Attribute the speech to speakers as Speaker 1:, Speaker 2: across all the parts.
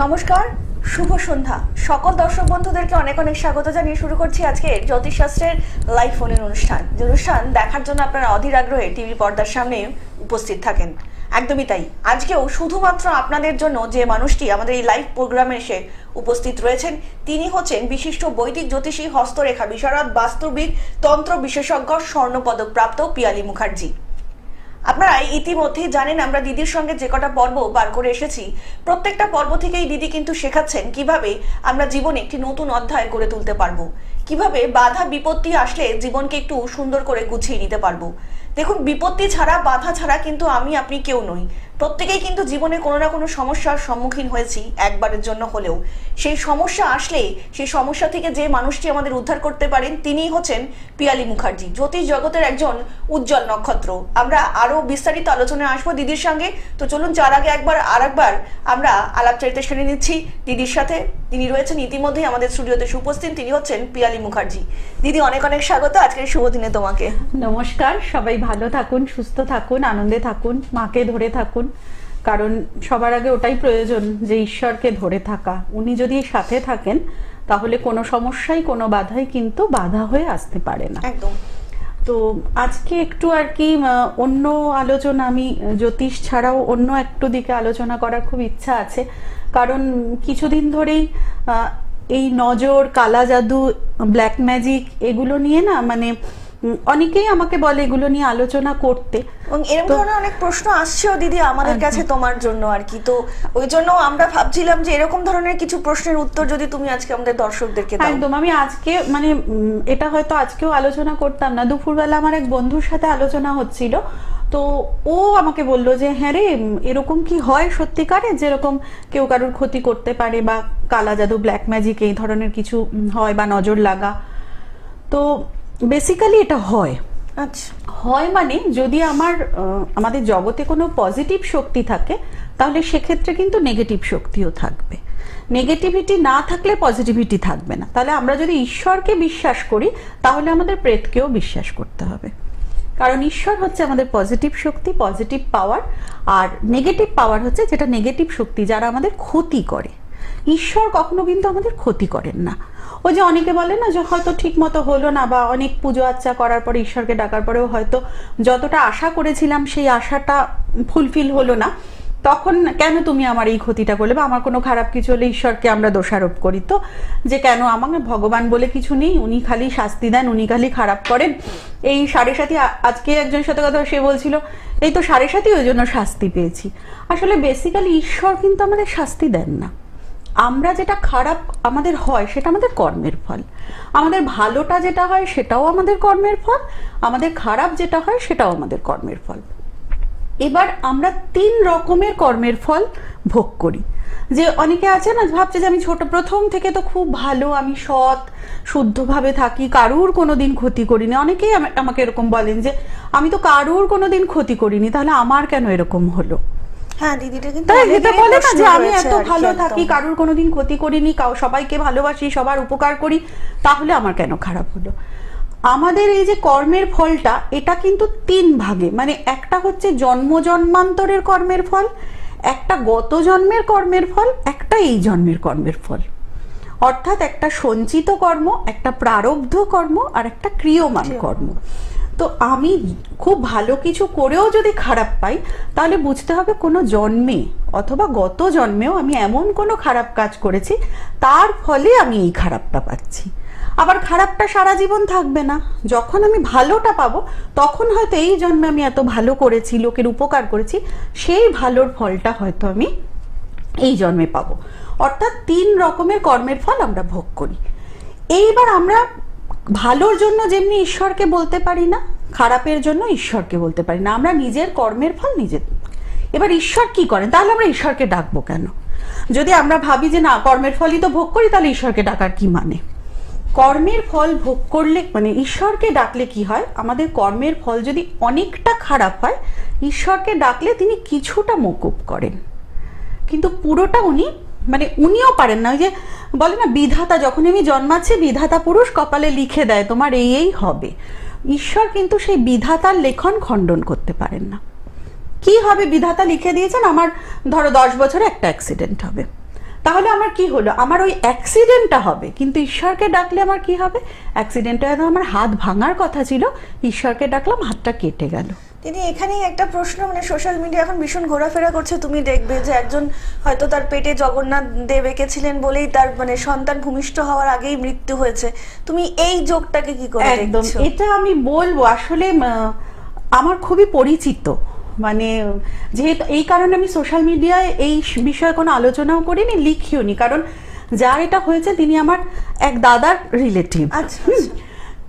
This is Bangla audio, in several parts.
Speaker 1: নমস্কার, শুভ সন্ধ্যা। সকল দর্শক বন্ধুদেরকে অনেক অনেক স্বাগত জানিয়ে শুরু করছি আজকে জ্যোতিষশাস্ত্রের লাইভ ফোনের অনুষ্ঠান। যে অনুষ্ঠান দেখার জন্য আপনারা অধীর আগ্রহে টিভি পর্দার সামনে উপস্থিত থাকেন। একদমই তাই, আজকেও শুধুমাত্র আপনাদের জন্য যে মানুষটি আমাদের এই লাইভ প্রোগ্রামে এসে উপস্থিত রয়েছেন তিনি হচ্ছেন বিশিষ্ট বৈদিক জ্যোতিষী, হস্তরেখা বিশারদ, বাস্তুবিদ, তন্ত্র বিশেষজ্ঞ, স্বর্ণপদক প্রাপ্ত পিয়ালি মুখার্জি। আপনারা ইতিমধ্যেই জানেন আমরা দিদির সঙ্গে যে কটা পর্ব পার করে এসেছি, প্রত্যেকটা পর্ব থেকেই দিদি কিন্তু শেখাচ্ছেন কিভাবে আমরা জীবনে একটি নতুন অধ্যায় গড়ে তুলতে পারবো, কিভাবে বাধা বিপত্তি আসলে জীবনকে একটু সুন্দর করে গুছিয়ে নিতে পারবো। দেখুন, বিপত্তি ছাড়া, বাধা ছাড়া কিন্তু আমি আপনি কেউ নই। প্রত্যেকেই কিন্তু জীবনে কোনো না কোনো সমস্যার সম্মুখীন হয়েছি একবারের জন্য হলেও। সেই সমস্যা আসলে সেই সমস্যা থেকে যে মানুষটি আমাদের উদ্ধার করতে পারেন তিনিই হচ্ছেন পিয়ালি মুখার্জি, জ্যোতিষ জগতের একজন উজ্জ্বল নক্ষত্র। আমরা আরো বিস্তারিত আলোচনায় আসবো দিদির সঙ্গে। তো চলুন যার আগে আরেকবার আমরা আলাপচারিতা সেরে নিচ্ছি দিদির সাথে। তিনি রয়েছেন ইতিমধ্যেই আমাদের স্টুডিওতে উপস্থিত, তিনি হচ্ছেন পিয়ালি মুখার্জি। দিদি, অনেক অনেক স্বাগত আজকের শুভ দিনে তোমাকে।
Speaker 2: নমস্কার, সবাই ভালো থাকুন, সুস্থ থাকুন, আনন্দে থাকুন, মাকে ধরে থাকুন। কারণ সবার আগে ওটাই প্রয়োজন যে ঈশ্বরকে ধরে থাকা। উনি যদি সাথে থাকেন তাহলে কোনো সমস্যাই, কোনো বাধাই কিন্তু বাধা হয়ে আসতে পারে না।
Speaker 1: একদম।
Speaker 2: তো আজকে একটু আর কি অন্য আলোচনা, আমি জ্যোতিষ ছাড়াও অন্য একটু দিকে আলোচনা করার খুব ইচ্ছা আছে। কারণ কিছুদিন ধরেই এই নজর, কালা জাদু, ব্ল্যাক ম্যাজিক এগুলো নিয়ে না মানে অনেকেই আমাকে বলে এগুলো নিয়ে আলোচনা করতে,
Speaker 1: এবং এরকম ধরনের অনেক প্রশ্ন আসছেও দিদি আমাদের কাছে তোমার জন্য আর কি। তো ওই জন্য আমরা ভাবছিলাম যে এরকম ধরনের কিছু প্রশ্নের উত্তর যদি তুমি আজকে আমাদের দর্শকদেরকে দাও।
Speaker 2: একদম। আমি আজকে মানে এটা হয়তো আজকেও আলোচনা করতাম না, দুপুরবেলা আমার এক বন্ধুর সাথে আলোচনা হচ্ছিল। তো ও আমাকে বললো যে হ্যাঁ রে, এরকম কি হয় সত্যিকারে, যেরকম কেউ কারোর ক্ষতি করতে পারে বা কালা জাদু, ব্ল্যাক ম্যাজিক এই ধরনের কিছু হয় বা নজর লাগা। তো বেসিক্যালি এটা হয়।
Speaker 1: আচ্ছা।
Speaker 2: হয় মানে যদি আমাদের জগতে কোনো পজিটিভ শক্তি থাকে তাহলে সেক্ষেত্রে কিন্তু নেগেটিভ শক্তিও থাকবে। নেগেটিভিটি না থাকলে পজিটিভিটি থাকবে না। তাহলে আমরা যদি ঈশ্বরকে বিশ্বাস করি তাহলে আমাদের প্রেতকেও বিশ্বাস করতে হবে। কারণ ঈশ্বর হচ্ছে আমাদের পজিটিভ শক্তি, পজিটিভ পাওয়ার, আর নেগেটিভ পাওয়ার হচ্ছে যেটা নেগেটিভ শক্তি, যারা আমাদের ক্ষতি করে। ঈশ্বর কখনো কিন্তু আমাদের ক্ষতি করেন না। ওই যে অনেকে বলে না যে হয়তো ঠিক মতো হলো না, বা অনেক পুজো আচ্চা করার পরে, ঈশ্বরকে ডাকার পরেও হয়তো যতটা আশা করেছিলাম সেই আশাটা ফুলফিল হলো না, তখন কেন তুমি আমার এই ক্ষতিটা করলে, বা আমার কোনো খারাপ কিছু হলে ঈশ্বরকে আমরা দোষারোপ করি। তো যে কেন আমাকে ভগবান বলে কিছু নেই, উনি খালি শাস্তি দেন, উনি খালি খারাপ করেন। এই 7.5 আজকে একজনের সাথে কথা, সে বলছিল এই তো 7.5 ওই জন্য শাস্তি পেয়েছি। আসলে বেসিক্যালি ঈশ্বর কিন্তু আমাদের শাস্তি দেন না। আমরা যেটা খারাপ আমাদের হয় সেটা আমাদের কর্মের ফল। আমাদের ভালোটা যেটা হয় সেটাও আমাদের কর্মের ফল, আমাদের খারাপ যেটা হয় সেটাও আমাদের কর্মের ফল। এবার আমরা 3 রকমের কর্মের ফল ভোগ করি। যে অনেকে আছে না, ভাবছে যে আমি প্রথম থেকে তো খুব ভালো, আমি সৎ শুদ্ধভাবে থাকি, কারুর কোনোদিন ক্ষতি করিনি। অনেকেই আমাকে এরকম বলেন যে আমি তো কারুর কোনোদিন ক্ষতি করিনি, তাহলে আমার কেন এরকম হলো।
Speaker 1: হ্যাঁ দিদিটা কিন্তু
Speaker 2: বলে না যে আমি এত ভালো থাকি, কারুর কোনোদিন ক্ষতি করিনি, সবাইকে ভালোবাসি, সবার উপকার করি, তাহলে আমার কেন খারাপ হলো। আমাদের এই যে কর্মের ফলটা, এটা কিন্তু 3 ভাগে, মানে একটা হচ্ছে জন্ম জন্মান্তরের কর্মের ফল, একটা গত জন্মের কর্মের ফল, একটা এই জন্মের কর্মের ফল। অর্থাৎ একটা সঞ্চিত কর্ম, একটা প্রারব্ধ কর্ম, আর একটা ক্রিয়মান কর্ম। তো আমি খুব ভালো কিছু করেও যদি খারাপ পাই তাহলে বুঝতে হবে কোনো জন্মে অথবা গত জন্মেও আমি এমন কোনো খারাপ কাজ করেছি, তার ফলে আমি এই খারাপটা পাচ্ছি। আবার খারাপটা সারা জীবন থাকবে না, যখন আমি ভালোটা পাবো তখন হয়তো এই জন্মে আমি এত ভালো করেছি, লোকের উপকার করেছি, সেই ভালোর ফলটা হয়তো আমি এই জন্মে পাবো। অর্থাৎ 3 রকমের কর্মের ফল আমরা ভোগ করি। এইবার আমরা ভালোর জন্য যেমনি ঈশ্বরকে বলতে পারি না, খারাপের জন্য ঈশ্বরকে বলতে পারি না। আমরা নিজের কর্মের ফল নিজে। এবার ঈশ্বর কি করেন, তাহলে আমরা ঈশ্বরকে ডাকবো কেন? যদি আমরা ভাবি যে না কর্মের ফলই তো ভোগ করি, তাহলে ঈশ্বরকে ডাকার কি মানে? কর্মের ফল ভোগ করলে মানে ঈশ্বরকে ডাকলে কি হয়, আমাদের কর্মের ফল যদি অনেকটা খারাপ হয়, ঈশ্বরকে ডাকলে তিনি কিছুটা মকুব করেন, কিন্তু পুরোটা উনিও পারেন না। ওই যে বলে না বিধাতা, যখন আমি জন্মাচ্ছি বিধাতা পুরুষ কপালে লিখে দেয় তোমার এই হবে। ঈশ্বর কিন্তু সেই বিধাতার লেখন খণ্ডন করতে পারেন না। কি হবে, বিধাতা লিখে দিয়েছেন আমার ধরো 10 বছরে একটা অ্যাক্সিডেন্ট হবে, তাহলে আমার কি হলো, আমার ওই অ্যাক্সিডেন্টটা হবে, কিন্তু ঈশ্বরকে ডাকলে আমার কি হবে, অ্যাক্সিডেন্টটা আমার হাত ভাঙার কথা ছিল, ঈশ্বরকে ডাকলাম হাতটা কেটে গেল।
Speaker 1: দিদি এখানেই একটা প্রশ্ন, মানে সোশ্যাল মিডিয়া এখন ভীষণ ঘোরাফেরা করছে, তুমি দেখবে যে একজন হয়তো তার পেটে জগন্নাথ দেব এঁকেছিলেন বলেই তার মানে সন্তান ভূমিষ্ঠ হওয়ার আগেই মৃত্যু হয়েছে, তুমি এই যোগটাকে কি করে
Speaker 2: একদম
Speaker 1: দেখছো?
Speaker 2: এটা আমি বলবো আসলে আমার খুবই পরিচিত, মানে যেহেতু এই কারণে আমি সোশ্যাল মিডিয়ায় এই বিষয়ে কোনো আলোচনাও করিনি, লিখিও নি, কারণ যার এটা হয়েছে তিনি আমার এক দাদার রিলেটিভ।
Speaker 1: আচ্ছা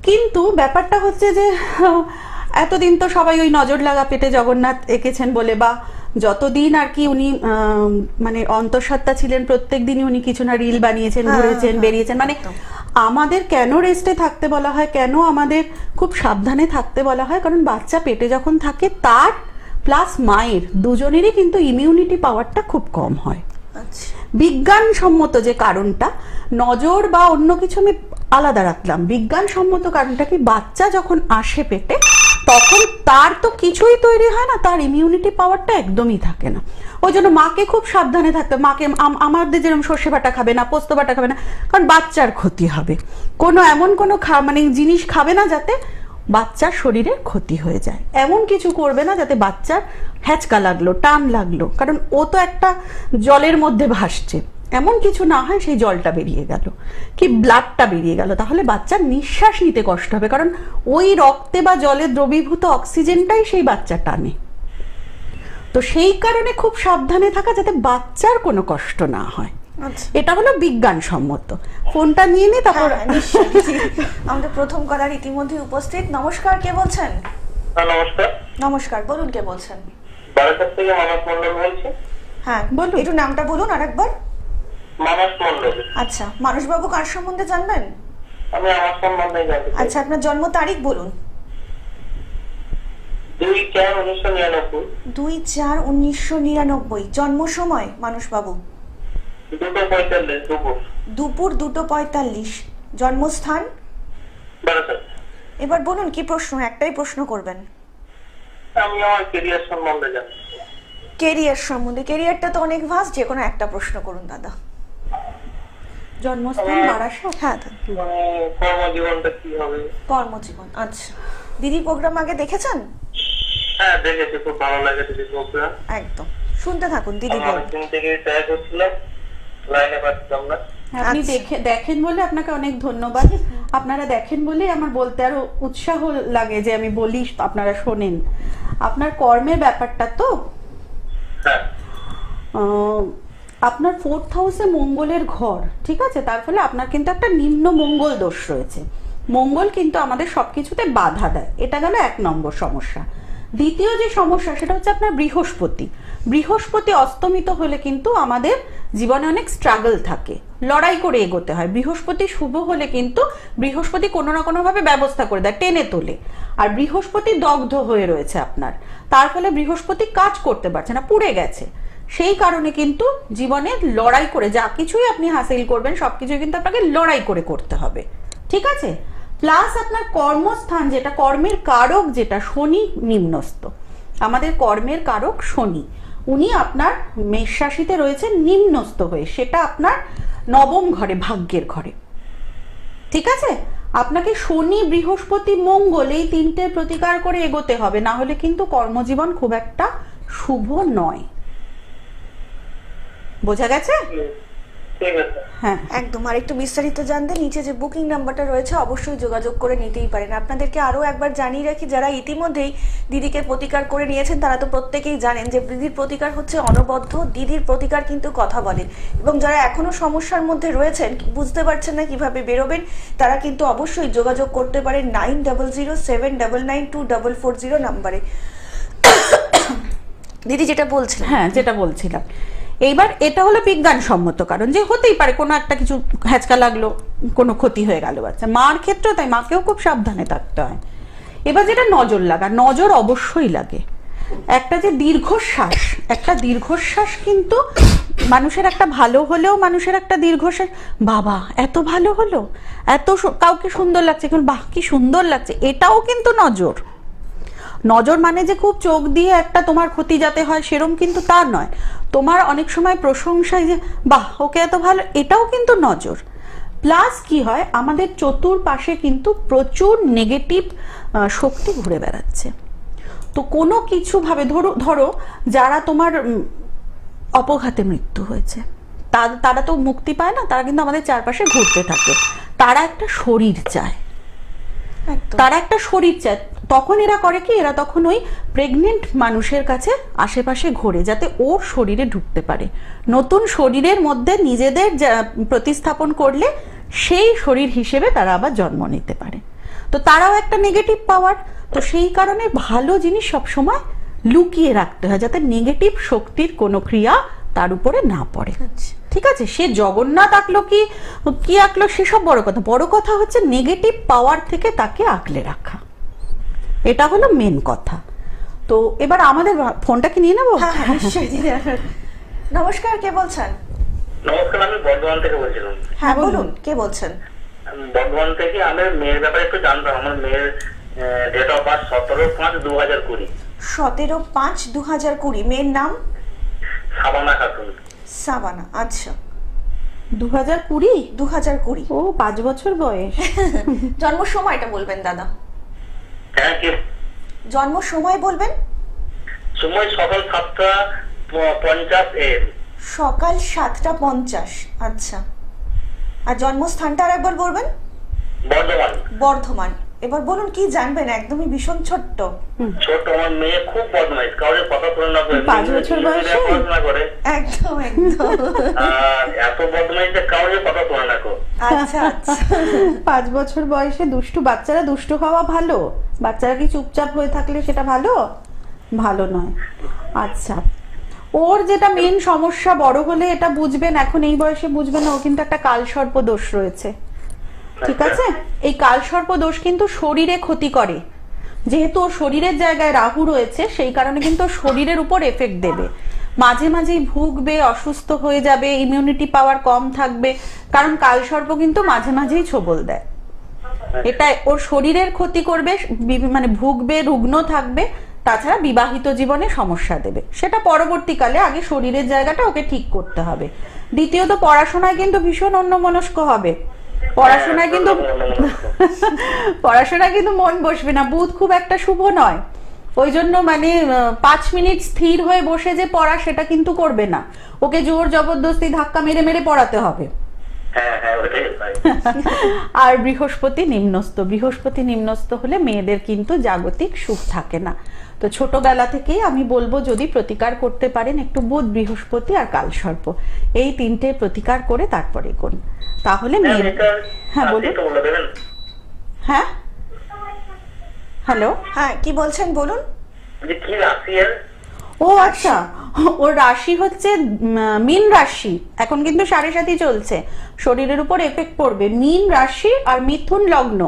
Speaker 2: কিন্তু ব্যাপারটা হচ্ছে যে এতদিন তো সবাই ওই নজর লাগা পেটে জগন্নাথ এঁকেছেন বলে, বা যতদিন আর কি উনি মানে অন্তঃসত্ত্বা ছিলেন প্রত্যেক দিনই উনি কিছু না রিল বানিয়েছেন, ঘুরেছেন, বেরিয়েছেন, মানে আমাদের কেন রেস্টে থাকতে বলা হয়, কেন আমাদের খুব সাবধানে থাকতে বলা হয়, কারণ বাচ্চা পেটে যখন থাকে তার প্লাস মায়ের দুজনেরই কিন্তু ইমিউনিটি পাওয়ারটা খুব কম হয়। বিজ্ঞানসম্মত যে কারণটা, নজর বা অন্য কিছু আমি আলাদা রাখলাম, বিজ্ঞানসম্মত কারণটা কি, বাচ্চা যখন আসে পেটে তখন তার তো কিছুই তৈরি হয় না, তার ইমিউনিটি পাওয়ারটা একদমই থাকে না। ওই জন্য মাকে খুব সাবধানে থাকতে, মাকে আমাদের যেরকম সর্ষে বাটা খাবে না, পোস্ত বাটা খাবে না, কারণ বাচ্চার ক্ষতি হবে, কোনো এমন কোনো মানে জিনিস খাবে না যাতে বাচ্চার শরীরের ক্ষতি হয়ে যায়, এমন কিছু করবে না যাতে বাচ্চার হ্যাচকা লাগলো, টান লাগলো, কারণ ও তো একটা জলের মধ্যে ভাসছে, এমন কিছু না হয় সেই জলটা বেরিয়ে গেল কি ব্লাডটা বেরিয়ে গেল, তাহলে বাচ্চার নিঃশ্বাস নিতে কষ্ট হবে, কারণ ওই রক্তে বা জলে দ্রবীভূত অক্সিজেনটাই সেই বাচ্চা টানে। তো সেই কারণে খুব সাবধানে থাকা যাতে বাচ্চার কোনো কষ্ট না হয়, এটা হলো বিজ্ঞানসম্মত। ফোনটা নিয়ে নি, তারপর
Speaker 1: আমাদের প্রথম কলার ইতিমধ্যে উপস্থিত। নমস্কার, কে বলছেন?
Speaker 3: নমস্কার।
Speaker 1: নমস্কার, বলুন কে বলছেন?
Speaker 3: বারাসাত থেকে মানস মন্ডল বলছি।
Speaker 1: হ্যাঁ বলুন, একটু নামটা বলুন আরেকবার।
Speaker 3: মানস মন্ডল।
Speaker 1: আচ্ছা, মানসবাবু কার সম্বন্ধে জানবেন?
Speaker 3: আমি আমার সম্বন্ধে জানতে চাই।
Speaker 1: আচ্ছা, আপনার জন্ম তারিখ বলুন।
Speaker 3: 2/4/1999।
Speaker 1: 2/4/1999। জন্ম সময় মানসবাবু?
Speaker 3: 2:45
Speaker 1: দুপুর 2:45। জন্মস্থান?
Speaker 3: বারাসাত।
Speaker 1: এবার বলুন কি প্রশ্ন, একটাই প্রশ্ন করবেন।
Speaker 3: আমি আমার ক্যারিয়ার সম্বন্ধে জানতে চাই।
Speaker 1: ক্যারিয়ার সম্বন্ধে? ক্যারিয়ারটা তো অনেক ভাস্ট, যে কোনো একটা প্রশ্ন করুন দাদা।
Speaker 2: জন্মস্থান বারাসাত?
Speaker 1: হ্যাঁ,
Speaker 3: মানে কর্মজীবনটা কি হবে?
Speaker 1: কর্মজীবন। আচ্ছা, দিদি প্রোগ্রাম আগে দেখেছেন?
Speaker 3: হ্যাঁ দেখেছি, খুব ভালো লাগে দিদি প্রোগ্রাম।
Speaker 1: একদম, শুনতে থাকুন দিদি বলুন।
Speaker 3: অনেকদিন থেকে ট্রাই করছিলাম, লাইনে পাচ্ছিলাম না।
Speaker 2: আপনি দেখেন বলে আপনাকে অনেক ধন্যবাদ, আপনারা দেখেন বলে আমার বলতে আরো উৎসাহ লাগে যে আমি বলি, আপনারা শোনেন। আপনার কর্মের ব্যাপারটা তো আপনার 4th হাউসে মঙ্গলের ঘর, ঠিক আছে, তার ফলে আপনার কিন্তু একটা নিম্ন মঙ্গল দোষ রয়েছে। মঙ্গল কিন্তু আমাদের সবকিছুতে বাধা দেয়, এটা গেল 1 নম্বর সমস্যা। দ্বিতীয় যে সমস্যা সেটা হচ্ছে আপনার বৃহস্পতি অস্তমিত হলে কিন্তু আমাদের জীবনে অনেক স্ট্রাগল থাকে, লড়াই করে এগোতে হয়। বৃহস্পতি শুভ হলে কিন্তু বৃহস্পতি কোনো না কোনো ভাবে ব্যবস্থা করে দেয়, টেনে তোলে। আর বৃহস্পতি দগ্ধ হয়ে রয়েছে আপনার, তার ফলে বৃহস্পতি কাজ করতে পারছে না, পুড়ে গেছে। সেই কারণে কিন্তু জীবনে লড়াই করে যা কিছুই আপনি হাসিল করবেন সবকিছুই কিন্তু আপনাকে লড়াই করে করতে হবে, ঠিক আছে। প্লাস আপনার কর্মস্থান, যেটা কর্মের কারক, যেটা শনি নিম্নস্থ, আমাদের কর্মের কারক শনি, উনি আপনার মেষ রাশিতে রয়েছে নিম্নস্থ হয়ে, সেটা আপনার 9ম ঘরে, ভাগ্যের ঘরে, ঠিক আছে। আপনাকে শনি, বৃহস্পতি, মঙ্গল এই 3টে প্রতিকার করে এগোতে হবে, না হলে কিন্তু কর্মজীবন খুব একটা শুভ নয়। বোঝা গেছে?
Speaker 1: হ্যাঁ একদম। আর একটু বিস্তারিত জানতে নিচে যে বুকিং নাম্বারটা রয়েছে অবশ্যই যোগাযোগ করে নিতেই পারেন। আপনাদেরকে আরও একবার জানিয়ে রাখি, যারা ইতিমধ্যেই দিদিকে প্রতিকার করে নিয়েছেন তারা তো প্রত্যেকেই জানেন যে দিদির প্রতিকার হচ্ছে অনবদ্য, দিদির প্রতিকার কিন্তু কথা বলে। এবং যারা এখনো সমস্যার মধ্যে রয়েছেন, বুঝতে পারছেন না কিভাবে বেরোবেন, তারা কিন্তু অবশ্যই যোগাযোগ করতে পারেন 9007992440 নাম্বারে। দিদি যেটা বলছিলেন?
Speaker 2: হ্যাঁ, যেটা বলছিলাম, এইবার এটা হলো বিজ্ঞানসম্মত কারণ, যে হতেই পারে কোনো একটা কিছু হ্যাচকা লাগলো, কোনো ক্ষতি হয়ে গেল বাচ্চা, মার ক্ষেত্রেও তাই, মাকেও খুব সাবধানে থাকতে হয়। এবার যেটা নজর লাগা, নজর অবশ্যই লাগে। একটা যে দীর্ঘশ্বাস, একটা দীর্ঘশ্বাস কিন্তু মানুষের একটা ভালো হলেও মানুষের একটা দীর্ঘশ্বাস, বাবা এত ভালো হলো, এত কাউকে সুন্দর লাগছে, বাহ কি সুন্দর লাগছে, এটাও কিন্তু নজর। নজর মানে যে খুব চোখ দিয়ে একটা তোমার ক্ষতি যাতে হয় সেরম কিন্তু তা নয়। তোমার অনেক সময় প্রশংসায় যে বাহ ওকে এত ভালো, এটাও কিন্তু নজর। প্লাস কি হয়, আমাদের চতুর্পাশে কিন্তু প্রচুর নেগেটিভ শক্তি ঘুরে বেড়াচ্ছে। তো কোনো কিছু ভাবে ধরো যারা তোমার অপঘাতে মৃত্যু হয়েছে, তারা তো মুক্তি পায় না, তারা কিন্তু আমাদের চারপাশে ঘুরতে থাকে। তারা একটা শরীর চায়, তারা একটা শরীর চায়। তখন এরা করে কি, এরা তখন ওই প্রেগনেন্ট মানুষের কাছে আশেপাশে ঘোরে যাতে ওর শরীরে ঢুকতে পারে। নতুন শরীরের মধ্যে নিজেদের প্রতিস্থাপন করলে সেই শরীর হিসেবে তারা আবার জন্ম নিতে পারে। তো তারাও একটা নেগেটিভ পাওয়ার। তো সেই কারণে ভালো জিনিস সবসময় লুকিয়ে রাখতে হয় যাতে নেগেটিভ শক্তির কোনো ক্রিয়া তার উপরে না পড়ে। ঠিক আছে, সে জগন্নাথ আঁকলো কি আঁকলো সেসব বড় কথা, বড় কথা হচ্ছে নেগেটিভ পাওয়ার থেকে তাকে আঁকলে রাখা। এটা হলো মেন কথা। তো এবার আমাদের ফোনটা কি নিয়ে নেবো?
Speaker 1: নমস্কার, কে বলছেন?
Speaker 3: নমস্কার, আমি বর্ধমান থেকে বলছিলাম।
Speaker 1: হ্যাঁ বলুন, কে বলছেন?
Speaker 3: বর্ধমান থেকে। আমার মেয়ের ব্যাপারে একটু জানতাম। আমার মেয়ের ডেট অফ বার্থ 17/5/2020।
Speaker 1: 17/5/2020। মেয়ের নাম?
Speaker 3: সাবানা খাতুন।
Speaker 1: সাবানা, আচ্ছা।
Speaker 2: 2020?
Speaker 1: 2020।
Speaker 2: ও 5 বছর বয়স।
Speaker 1: জন্ম সময়টা বলবেন দাদা?
Speaker 3: হ্যাঁ, কি
Speaker 1: জন্ম সময় বলবেন?
Speaker 3: সময় সকাল 7:50 AM।
Speaker 1: সকাল 7:50। আচ্ছা। আর জন্মস্থানটা আরেকবার বলবেন?
Speaker 3: বর্ধমান।
Speaker 1: বর্ধমান। এবার বলুন কি জানবেন? একদমই ভীষণ ছোট্ট।
Speaker 3: আমার মেয়ে খুব বদমাইশ, কাউরে কথা শুনে না করে।
Speaker 2: 5 বছর বয়সে
Speaker 3: পড়াশোনা করে।
Speaker 1: একদম একদম।
Speaker 3: এত বদমাইশ যে কাউরে কথা শুনে না করে।
Speaker 1: আচ্ছা আচ্ছা।
Speaker 2: 5 বছর বয়সে দুষ্টু বাচ্চারা দুষ্টু হওয়া ভালো? বাচ্চারা কি চুপচাপ হয়ে থাকলে সেটা ভালো? ভালো নয়। আচ্ছা, ওর যেটা মেন সমস্যা, বড় হলে এটা বুঝবেন, এখন এই বয়সে বুঝবেন না, ও কিন্তু একটা কালসর্প দোষ রয়েছে। ঠিক আছে, এই কালসর্প দোষ কিন্তু শরীরে ক্ষতি করে। যেহেতু ওর শরীরের জায়গায় রাহু রয়েছে সেই কারণে কিন্তু শরীরের উপর এফেক্ট দেবে। মাঝে মাঝেই ভুগবে, অসুস্থ হয়ে যাবে, ইমিউনিটি পাওয়ার কম থাকবে, কারণ কালসর্প কিন্তু মাঝে মাঝেই ছোবল দেয়। এটা ওর শরীরের ক্ষতি করবে, মানে ভুগবে, রুগ্ন থাকবে, তাছাড়া বিবাহিত জীবনে সমস্যা দেবে। সেটা পরবর্তীকালে, আগে শরীরের জায়গাটা ওকে ঠিক করতে হবে। দ্বিতীয়ত পড়াশোনায় কিন্তু ভীষণ অন্যমনস্ক হবে। পড়াশোনায় কিন্তু মন বসবে না। বুধ খুব একটা শুভ নয়, ওই জন্য মানে 5 মিনিট স্থির হয়ে বসে যে পড়া সেটা কিন্তু করবে না। ওকে জোর জবরদস্তি ধাক্কা মেরে মেরে পড়াতে হবে। আর বৃহস্পতি নিম্নস্থ হলে মেয়েদের কিন্তু জাগতিক সুখ থাকে না। তো ছোটবেলা থেকেই আমি বলবো যদি প্রতিকার করতে পারেন, একটু বুধ, বৃহস্পতি আর কালসর্প, এই 3টে প্রতিকার করে তারপরে করুন, তাহলে মেয়ের। হ্যাঁ বলুন। হ্যাঁ হ্যালো,
Speaker 1: হ্যাঁ কি বলছেন বলুন।
Speaker 2: ও আচ্ছা, ওর রাশি হচ্ছে মীন রাশি। এখন কিন্তু 7.5 চলছে, শরীরের উপর এফেক্ট পড়বে। মীন রাশি আর মিথুন লগ্ন।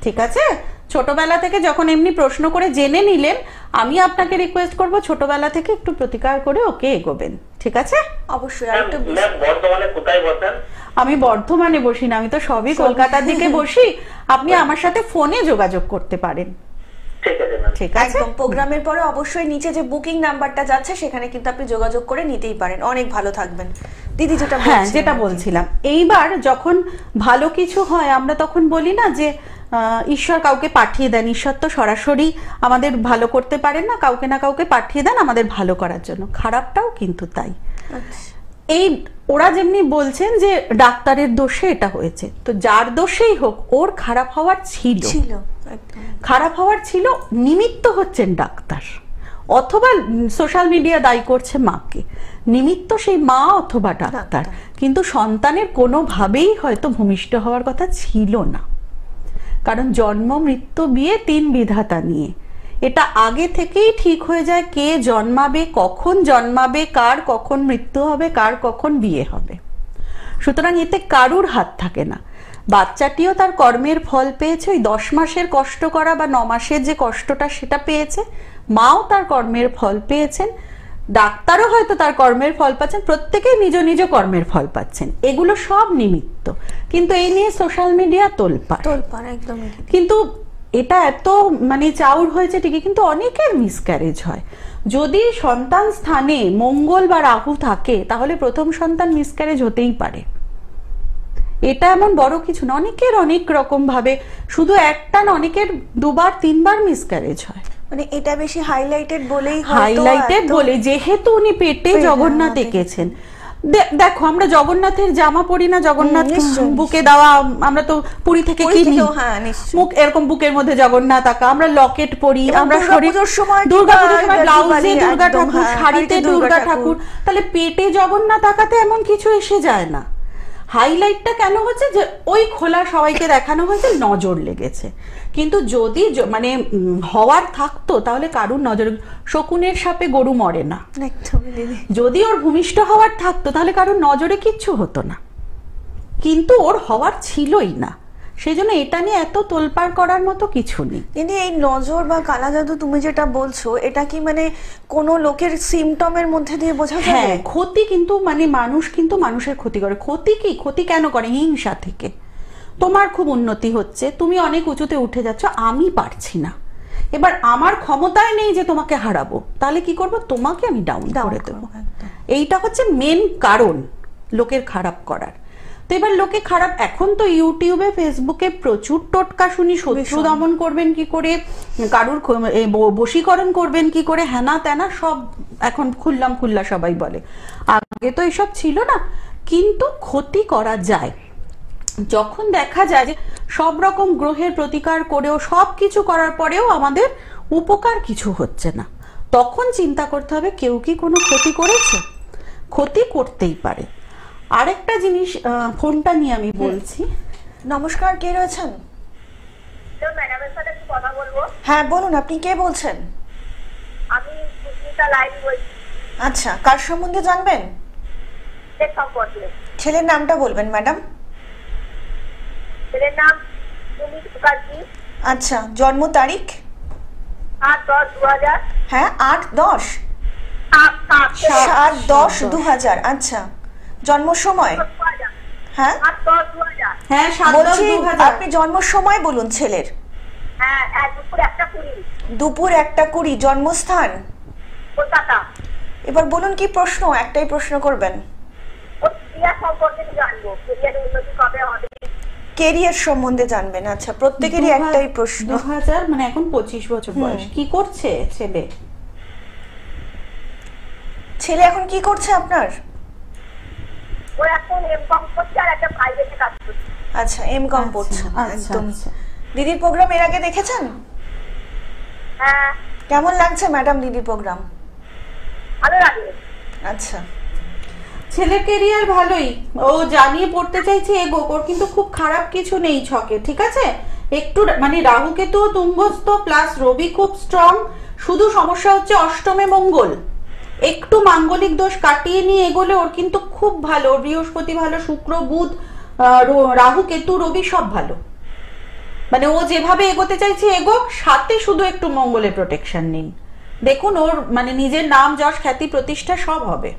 Speaker 2: ঠিক আছে, ছোটবেলা থেকে যখন এমনি প্রশ্ন করে জেনে নিলেন, আমি আপনাকে রিকোয়েস্ট করব ছোটবেলা থেকে একটু প্রতিকার করে ওকে এগোবেন। ঠিক আছে?
Speaker 1: অবশ্যই। আর একটু
Speaker 3: বর্তমানে কোথায় বসেন?
Speaker 2: আমি বর্ধমানে বসি না, আমি তো সবই কলকাতার দিকে বসি। আপনি আমার সাথে ফোনে যোগাযোগ করতে পারেন। ঠিক আছে,
Speaker 1: একদম। প্রোগ্রামের পরে অবশ্যই নিচে যে বুকিং নাম্বারটা যাচ্ছে সেখানে কিন্তু আপনি যোগাযোগ করে নিতেই পারেন। অনেক ভালো থাকবেন দিদি। যেটা
Speaker 2: বলছিলাম, এইবার যখন ভালো কিছু হয় আমরা তখন বলি না যে ঈশ্বর কাউকে পাঠিয়ে দেন। ঈশ্বর তো সরাসরি আমাদের ভালো করতে পারেন না, কাউকে না কাউকে পাঠিয়ে দেন আমাদের ভালো করার জন্য। খারাপটাও কিন্তু তাই। এই ওরা যেমনি বলছেন যে ডাক্তারের দোষে এটা হয়েছে, তো যার দোষেই হোক ওর খারাপ হওয়ার ছিল, নিমিত্ত হচ্ছেন ডাক্তার, অথবা সোশ্যাল মিডিয়া দায়ী করছে মাকে, নিমিত্ত সেই মা অথবা ডাক্তার। কিন্তু সন্তানের কোনোভাবেই হয়তো ভূমিষ্ঠ হওয়ার কথা ছিল না, কারণ জন্ম, মৃত্যু, বিয়ে 3 বিধাতা নিয়ে। এটা আগে থেকেই ঠিক হয়ে যায় কে জন্মাবে, কখন জন্মাবে, কার কখন মৃত্যু হবে, কার কখন বিয়ে হবে। সুতরাং এতে কারুর হাত থাকে না। বাচ্চাটিও তার কর্মের ফল পেয়েছে, ওই 10 মাসের কষ্ট করা বা 9 মাসের যে কষ্টটা সেটা পেয়েছে। মাও তার কর্মের ফল পেয়েছেন, ডাক্তারও হয়তো তার কর্মের ফল পাচ্ছেন, প্রত্যেকেই নিজ নিজ কর্মের ফল পাচ্ছেন। এগুলো সব নিমিত্ত, কিন্তু এই নিয়ে সোশ্যাল মিডিয়া তোলপাড়।
Speaker 1: একদম।
Speaker 2: কিন্তু এটা এত মানে চাউর হয়েছে ঠিকই, কিন্তু অনেকের মিসক্যারেজ হয়। যদি সন্তান স্থানে মঙ্গল বা রাহু থাকে তাহলে প্রথম সন্তান মিসক্যারেজ হতেই পারে। এটা এমন বড় কিছু না, অনেকের অনেক রকম ভাবে, শুধু একটা না, অনেকের 2বার 3বার মিসক্যারেজ হয়।
Speaker 1: মানে এটা বেশি হাইলাইটেড বলেই,
Speaker 2: হাইলাইটেড বলে, যেহেতু উনি পেটে জগন্নাথ এঁকেছেন। দেখো আমরা জগন্নাথের জামা পরি না, জগন্নাথ বুকে দেওয়া, আমরা তো পুরী থেকে কিনি, মুখ এরকম বুকের মধ্যে জগন্নাথ আঁকা, আমরা লকেট পরি, আমরা
Speaker 1: দুর্গাপুজোর সময়
Speaker 2: ব্লাউজে দুর্গা ঠাকুর, শাড়িতে দুর্গা ঠাকুর, তাহলে পেটে জগন্নাথ আঁকাতে এমন কিছু এসে যায় না। হাইলাইটটা কেন হচ্ছে যে ওই খোলা সবাইকে দেখানো হয়েছে, নজর লেগেছে। কিন্তু যদি মানে হওয়ার থাকতো তাহলে কারুর নজর, শকুনের সাপে গরু মরে না, যদি ওর ভূমিষ্ঠ হওয়ার থাকতো তাহলে কারুর নজরে কিচ্ছু হতো না, কিন্তু ওর হওয়ার ছিলই না, সেই জন্য এটা নিয়ে এত তোলপাড় করার মতো কিছু নেই।
Speaker 1: কিন্তু এই নজর বা কালা জাদু তুমি যেটা বলছো, এটা কি মানে কোনো লোকের সিমটমের মধ্যে দিয়ে বোঝা যায়?
Speaker 2: হ্যাঁ, ক্ষতি কিন্তু মানে মানুষ কিন্তু মানুষের ক্ষতি করে। ক্ষতি কি, ক্ষতি কেন করে? হিংসা থেকে। তোমার খুব উন্নতি হচ্ছে, তুমি অনেক উঁচুতে উঠে যাচ্ছ, আমি পারছি না, এবার আমার ক্ষমতায় নেই যে তোমাকে হারাবো, তাহলে কি করবো? তোমাকে আমি ডাউন করে দেবো। এইটা হচ্ছে মেন কারণ লোকের খারাপ করার। তো এবার লোকে খারাপ, এখন তো ইউটিউবে ফেসবুকে প্রচুর টোটকা শুনি, শত্রু দমন করবেন কি করে, কারুর বশীকরণ করবেন কি করে, হ্যানা ত্যানা সব এখন খুল্লা সবাই বলে। আগে তো এসব ছিল না, কিন্তু ক্ষতি করা যায়। যখন দেখা যায় যে সব রকম গ্রহের প্রতিকার করেও সবকিছু করার পরেও আমাদের উপকার কিছু হচ্ছে না, তখন চিন্তা করতে হবে কেউ কি কোনো ক্ষতি করেছে। ক্ষতি করতেই পারে। আরেকটা জিনিস, ফোনটা নিয়ে আমি বলছি।
Speaker 1: নমস্কার, কে রয়েছেন?
Speaker 4: ম্যাডামের সাথে একটু কথা বলবো।
Speaker 1: হ্যাঁ বলুন, আপনি কে বলছেন?
Speaker 4: আমি সুস্মিতা লাইন বলছি।
Speaker 1: আচ্ছা, কার সম্বন্ধে জানবেন?
Speaker 4: সম্পর্কে।
Speaker 1: ছেলের নামটা বলবেন ম্যাডাম।
Speaker 4: ছেলের নাম সুমিত মুখার্জি।
Speaker 1: আচ্ছা, জন্ম তারিখ?
Speaker 4: 8-10-2000।
Speaker 1: হ্যাঁ, 8-10 7-10-2000। আচ্ছা, জন্ম সময়? হ্যাঁ,
Speaker 4: 8-10-2000।
Speaker 2: হ্যাঁ,
Speaker 1: বলছি আপনি জন্ম সময় বলুন ছেলের।
Speaker 4: হ্যাঁ, দুপুর 1:20।
Speaker 1: দুপুর 1:20। জন্মস্থান?
Speaker 4: কলকাতা।
Speaker 1: এবার বলুন কি প্রশ্ন, একটাই প্রশ্ন করবেন।
Speaker 4: ওর ক্রিয়া সম্পর্কে জানবো, ক্রিয়ার উন্নতি কবে হবে।
Speaker 1: কেরিয়ার সম্বন্ধে জানবেন? আচ্ছা, প্রত্যেকেরই একটাই প্রশ্ন।
Speaker 2: 2000 মানে এখন 25 বছর বয়স। কি করছে ছেলে?
Speaker 1: ছেলে এখন কি করছে আপনার?
Speaker 4: ও এখন এমকম করছে আর একটা প্রাইভেটে কাজ করছে।
Speaker 1: আচ্ছা, এমকম পড়ছে। একদম।
Speaker 2: আচ্ছা।
Speaker 1: দিদির প্রোগ্রাম এর আগে দেখেছেন?
Speaker 4: হ্যাঁ।
Speaker 1: কেমন লাগছে ম্যাডাম দিদির প্রোগ্রাম?
Speaker 4: ভালো লাগে।
Speaker 1: আচ্ছা,
Speaker 2: ছেলের কেরিয়ার ভালোই, ও জানিয়ে পড়তে চাইছে এগোক, ওর কিন্তু খুব খারাপ কিছু নেই ছকে, ঠিক আছে? একটু মানে রাহু কেতু তুঙ্গস্থ প্লাস রবি খুব স্ট্রং, শুধু সমস্যা হচ্ছে অষ্টমে মঙ্গল, একটু মাঙ্গলিক দোষ কাটিয়ে নিয়ে এগোলে ওর কিন্তু খুব ভালো। বৃহস্পতি ভালো, শুক্র বুধ রাহু কেতু রবি সব ভালো, মানে ও যেভাবে এগোতে চাইছে এগোক, সাথে শুধু একটু মঙ্গলের প্রোটেকশন নিন, দেখুন ওর মানে নিজের নাম যশ খ্যাতি প্রতিষ্ঠা সব হবে।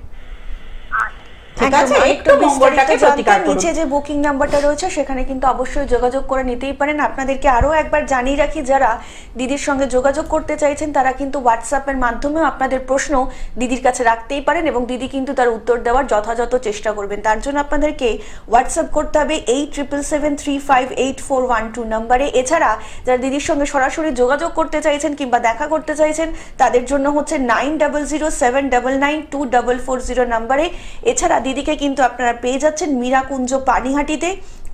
Speaker 2: ঠিক আছে, একটু মঙ্গলটাকে প্রতিকার করুন।
Speaker 1: নিচে যে বুকিং নাম্বারটা রয়েছে সেখানে কিন্তু অবশ্যই যোগাযোগ করে নিতেই পারেন। আপনাদেরকে আরো একবার জানিয়ে রাখি, যারা দিদির সঙ্গে যোগাযোগ করতে চাইছেন তারা কিন্তু হোয়াটসঅ্যাপের মাধ্যমেও আপনাদের প্রশ্ন দিদির কাছে রাখতেই পারেন এবং দিদি কিন্তু তার উত্তর দেওয়ার যথাযথ চেষ্টা করবেন। তার জন্য আপনাদেরকে হোয়াটসঅ্যাপ করতে হবে 8777358412 নম্বরে। এছাড়া যারা দিদির সঙ্গে সরাসরি যোগাযোগ করতে চাইছেন কিংবা দেখা করতে চাইছেন তাদের জন্য হচ্ছে 9007992440 নম্বরে। এছাড়া দিদিকে কিন্তু আপনারা পেয়ে যাচ্ছেন মীরাকুঞ্জ পানিহাটিতে,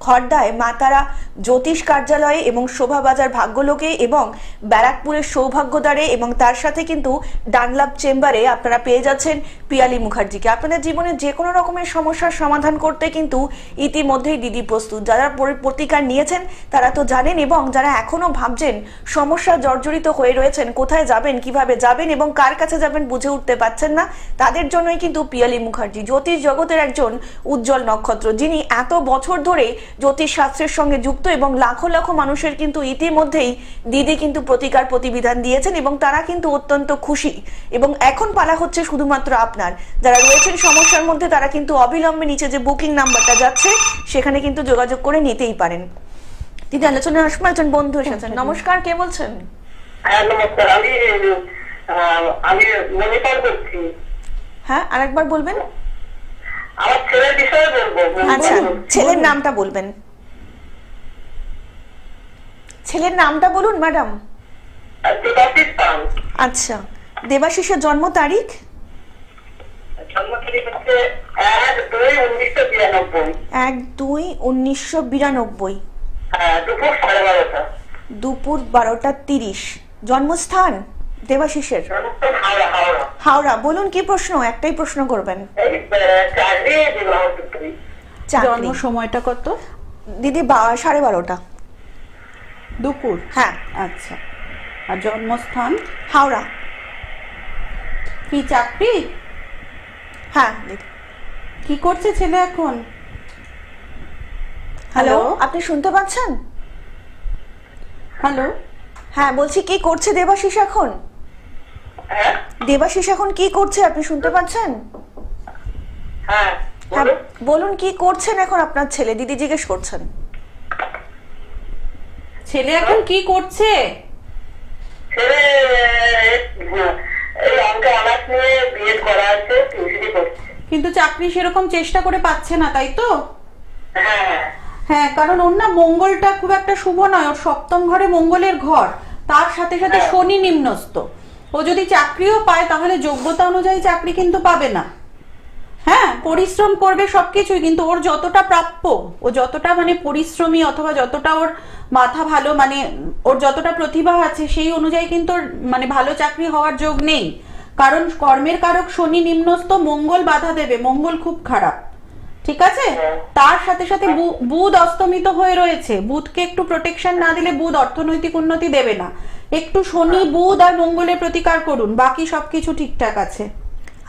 Speaker 1: খড়দায় মাতারা জ্যোতিষ কার্যালয়ে এবং শোভাবাজার ভাগ্যলোকে এবং ব্যারাকপুরের সৌভাগ্যদ্বারে, এবং তার সাথে কিন্তু ডানলাভ চেম্বারে আপনারা পেয়ে যাচ্ছেন পিয়ালি মুখার্জিকে। আপনাদের জীবনে যে কোনো রকমের সমস্যার সমাধান করতে কিন্তু ইতিমধ্যেই দিদি প্রস্তুত। যারা প্রতিকার নিয়েছেন তারা তো জানেন, এবং যারা এখনো ভাবছেন, সমস্যা জর্জরিত হয়ে রয়েছেন, কোথায় যাবেন, কিভাবে যাবেন এবং কার কাছে যাবেন বুঝে উঠতে পারছেন না, তাদের জন্যই কিন্তু পিয়ালি মুখার্জি জ্যোতিষ জগতের একজন উজ্জ্বল নক্ষত্র, যিনি এত বছর ধরে জ্যোতিষ শাস্ত্রের সঙ্গে যুক্ত এবং লাখো লাখো মানুষের কিন্তু ইতিমধ্যেই দিদি কিন্তু প্রতিকার প্রতিবিধান দিয়েছেন এবং তারা কিন্তু অত্যন্ত খুশি। এবং এখন পালা হচ্ছে শুধুমাত্র আপনার, যারা রয়েছেন সমস্যার মধ্যে তারা কিন্তু অবিলম্বে নিচে যে বুকিং নাম্বারটা যাচ্ছে সেখানে কিন্তু যোগাযোগ করে নিতেই পারেন। দিদি আলোচনায় আসবো, একজন বন্ধু এসেছেন। নমস্কার, কে বলছেন?
Speaker 3: হ্যাঁ নমস্কার, আমি মনিপাল করছি।
Speaker 1: হ্যাঁ, আরেকবার বলবেন।
Speaker 3: আমার ছেলের বিষয়ে বলবো।
Speaker 1: আচ্ছা, ছেলের নামটা বলবেন। ছেলের নামটা বলুন ম্যাডাম।
Speaker 3: দেবাশিস পাল।
Speaker 1: আচ্ছা, দেবাশিসের জন্ম তারিখ?
Speaker 3: জন্ম তারিখ হচ্ছে 1-2-1992।
Speaker 1: 1-2-1992।
Speaker 3: হ্যাঁ, দুপুর 12:30।
Speaker 1: দুপুর 12:30। জন্মস্থান দেবাশিসের?
Speaker 3: জন্মস্থান হাওড়া।
Speaker 1: হাওড়া। বলুন কি প্রশ্ন? একটাই প্রশ্ন করবেন।
Speaker 3: চাকরি, বিবাহ সূত্রে।
Speaker 2: জন্ম সময়টা কত?
Speaker 1: দিদি 12:30।
Speaker 2: দুপুর?
Speaker 1: হ্যাঁ।
Speaker 2: আচ্ছা, আর জন্মস্থান?
Speaker 1: হাওড়া।
Speaker 2: কি চাকরি?
Speaker 1: হ্যাঁ দিদি।
Speaker 2: কি করছে ছেলে এখন?
Speaker 1: হ্যালো, আপনি শুনতে পাচ্ছেন?
Speaker 2: হ্যালো,
Speaker 1: হ্যাঁ বলছি, কি করছে দেবাশিস এখন?
Speaker 3: হ্যাঁ
Speaker 1: দেবাশিস এখন কি করছে, আপনি শুনতে পাচ্ছেন?
Speaker 3: হ্যাঁ
Speaker 1: হ্যাঁ বলুন, কি করছেন এখন আপনার ছেলে? দিদি জিজ্ঞেস করছেন।
Speaker 2: ছেলে এখন কি করছে?
Speaker 3: ছেলে এই অঙ্ক অনার্স নিয়ে বিএড করা আছে, টিউশনি করছে।
Speaker 2: কিন্তু চাকরি সেরকম চেষ্টা করে পাচ্ছে না, তাই তো?
Speaker 3: হ্যাঁ
Speaker 2: হ্যাঁ, কারণ ওর না মঙ্গলটা খুব একটা শুভ নয়। ওর সপ্তম ঘরে মঙ্গলের ঘর, তার সাথে সাথে শনি নিম্নস্থ। ও যদি চাকরিও পায় তাহলে যোগ্যতা অনুযায়ী চাকরি কিন্তু পাবে না। হ্যাঁ, পরিশ্রম করবে সবকিছুই, কিন্তু ওর যতটা প্রাপ্য, ও যতটা মানে পরিশ্রমী অথবা যতটা ওর মাথা ভালো, মানে ওর যতটা প্রতিভা আছে সেই অনুযায়ী কিন্তু ওর মানে ভালো চাকরি হওয়ার যোগ নেই। কারণ কর্মের কারক শনি নিম্নস্থ, মঙ্গল বাধা দেবে, মঙ্গল খুব খারাপ। ঠিক আছে, তার সাথে সাথে বুধ অস্তমিত হয়ে রয়েছে। বুধকে একটু প্রোটেকশন না দিলে বুধ অর্থনৈতিক উন্নতি দেবে না। একটু শনি, বুধ আর মঙ্গলের প্রতিকার করুন, বাকি সবকিছু ঠিকঠাক আছে।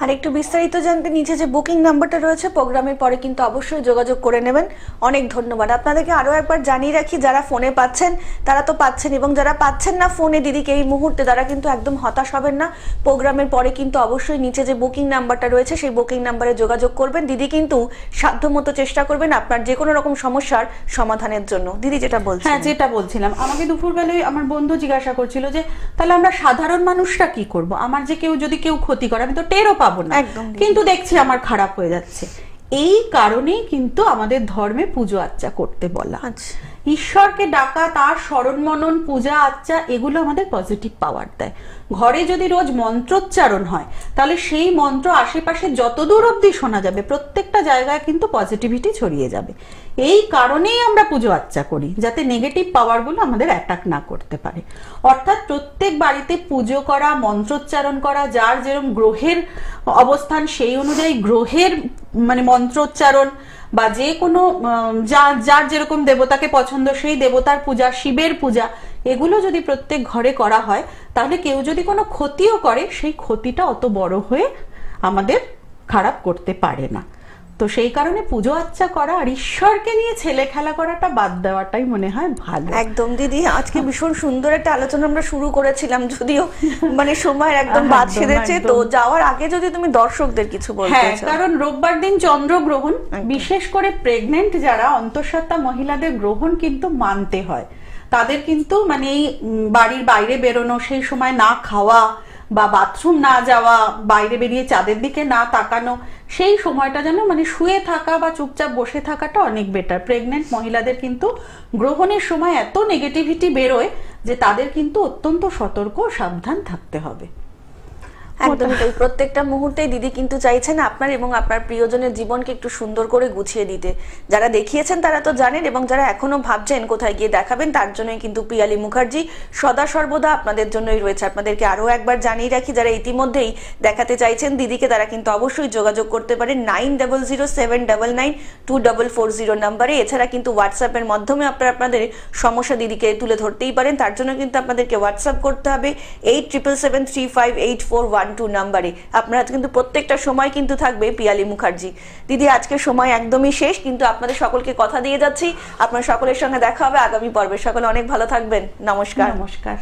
Speaker 1: আর একটু বিস্তারিত জানতে নিচে যে বুকিং নাম্বারটা রয়েছে প্রোগ্রামের পরে কিন্তু অবশ্যই যোগাযোগ করে নেবেন। অনেক ধন্যবাদ আপনাদেরকে। আরও একবার জানিয়ে রাখি, যারা ফোনে পাচ্ছেন তারা তো পাচ্ছেন, এবং যারা পাচ্ছেন না ফোনে দিদিকে এই মুহূর্তে, তারা কিন্তু একদম হতাশ হবেন না। প্রোগ্রামের পরে কিন্তু অবশ্যই নিচে যে বুকিং নাম্বারটা রয়েছে সেই বুকিং নাম্বারে যোগাযোগ করবেন। দিদি কিন্তু সাধ্যমতো চেষ্টা করবেন আপনার যে কোনো রকম সমস্যার সমাধানের জন্য। দিদি যেটা বলছেন।
Speaker 2: হ্যাঁ, যেটা বলছিলাম, আমাকে দুপুরবেলায় আমার বন্ধু জিজ্ঞাসা করছিল যে তাহলে আমরা সাধারণ মানুষরা কি করব, আমার যে যদি কেউ ক্ষতি করে আমি তো টেরও পাবো না, কিন্তু দেখছি আমার খারাপ হয়ে যাচ্ছে। এই কারণেই কিন্তু আমাদের ধর্মে পুজো আর্চা করতে বলা। ঈশ্বরকে ডাকা, তার স্মরণ মনন, পূজা আর্চা, এগুলো আমাদের পজিটিভ পাওয়ার দেয়। ঘরে যদি রোজ মন্ত্রোচ্চারণ হয় তাহলে সেই মন্ত্র আশেপাশে যত দূর অব্দি শোনা যাবে প্রত্যেকটা জায়গায় কিন্তু পজিটিভিটি ছড়িয়ে যাবে। এই কারণেই আমরা পুজো আর্চা করি, যাতে নেগেটিভ পাওয়ারগুলো আমাদের অ্যাটাক না করতে পারে। অর্থাৎ প্রত্যেক বাড়িতে পুজো করা, মন্ত্রোচ্চারণ করা, যার যেরকম গ্রহের অবস্থান সেই অনুযায়ী গ্রহের মানে মন্ত্রোচ্চারণ, বা যে কোনো যার যেরকম দেবতাকে পছন্দ সেই দেবতার পূজা, শিবের পূজা, এগুলো যদি প্রত্যেক ঘরে করা হয় তাহলে কেউ যদি কোনো ক্ষতিও করে সেই ক্ষতিটা অত বড় হয়ে আমাদের খারাপ করতে পারে না। তো সেই কারণে পুজো আর্চা করা আর ঈশ্বরকে নিয়ে ছেলে খেলা করাটা বাদ দেওয়াটাই মনে হয় ভালো।
Speaker 1: একদম দিদি, আজকে ভীষণ সুন্দর একটা আলোচনা আমরা শুরু করেছিলাম, যদিও মানে সময়ের একদম বাদ সেরেছে। তো যাওয়ার আগে যদি তুমি দর্শকদের কিছু বলতে চাও।
Speaker 2: কারণ রোববার দিন চন্দ্রগ্রহণ, বিশেষ করে প্রেগনেন্ট যারা অন্তঃসত্ত্বা মহিলাদের গ্রহণ কিন্তু মানতে হয়। তাদের কিন্তু মানে এই বাড়ির বাইরে বেরোনো, সেই সময় না খাওয়া বা বাথরুম না যাওয়া, বাইরে বেরিয়ে চাঁদের দিকে না তাকানো, সেই সময়টা যেন মানে শুয়ে থাকা বা চুপচাপ বসে থাকাটা অনেক বেটার। প্রেগনেন্ট মহিলাদের কিন্তু গ্রহণের সময় এত নেগেটিভিটি বেরোয় যে তাদের কিন্তু অত্যন্ত সতর্ক ও সাবধান থাকতে হবে।
Speaker 1: একদমই তাই। প্রত্যেকটা মুহূর্তেই দিদি কিন্তু চাইছেন আপনার এবং আপনার প্রিয়জনের জীবনকে একটু সুন্দর করে গুছিয়ে দিতে। যারা দেখিয়েছেন তারা তো জানেন, এবং যারা এখনো ভাবছেন কোথায় গিয়ে দেখাবেন, তার জন্যই কিন্তু পিয়ালি মুখার্জি সদা সর্বদা আপনাদের জন্যই রয়েছে। আপনাদেরকে আরও একবার জানিয়ে রাখি, যারা ইতিমধ্যেই দেখাতে চাইছেন দিদিকে, তারা কিন্তু অবশ্যই যোগাযোগ করতে পারেন 9007992440 নাম্বারে। এছাড়া কিন্তু হোয়াটসঅ্যাপের মাধ্যমে আপনারা আপনাদের সমস্যা দিদিকে তুলে ধরতেই পারেন। তার জন্য কিন্তু আপনাদেরকে হোয়াটসঅ্যাপ করতে হবে 8777358412 নাম্বারে। আপনারা কিন্তু প্রত্যেকটা সময় কিন্তু থাকবে পিয়ালি মুখার্জি। দিদি আজকের সময় একদমই শেষ, কিন্তু আপনাদের সকলকে কথা দিয়ে যাচ্ছি আপনার সকলের সঙ্গে দেখা হবে আগামী পর্বে। সকলে অনেক ভালো থাকবেন। নমস্কার।
Speaker 2: নমস্কার।